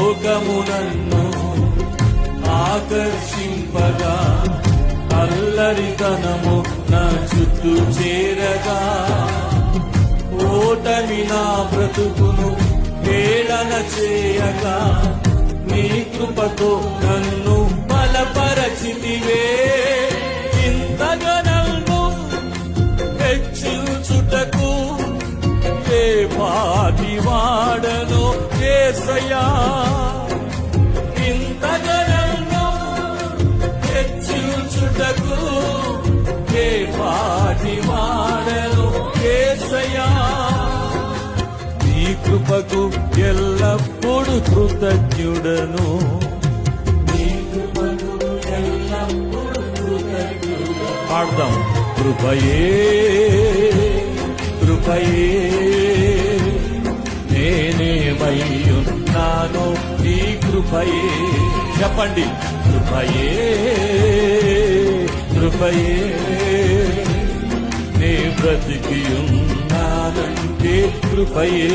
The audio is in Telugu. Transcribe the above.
లోకమునన్ను ఆకర్షింపగా అల్లరితనము నా చుట్టూ చేరగా ఓటమి నా బ్రతుకును వేళన చేయగా నీ కృపతో నన్ను బలపరచితివే. ఇంతగా నన్ను హెచ్చించుటకు ఏ పాటి వాడను యేసయ్యా. ఇంతగా నన్ను హెచ్చించుటకు ఏ పాటి వాడను యేసయ్యా. నీ కృపకు ఎల్లప్పుడూ కృతజ్ఞుడను. నీ కృపకు ఎల్లప్పుడూ కృతజ్ఞుడను. పాడదాం. కృపయే కృపయే నేనేమయ్యున్నాను నీ కృపయే. చెప్పండి. కృపయే కృపయే నే బ్రతికియున్నానంటే కృపయే.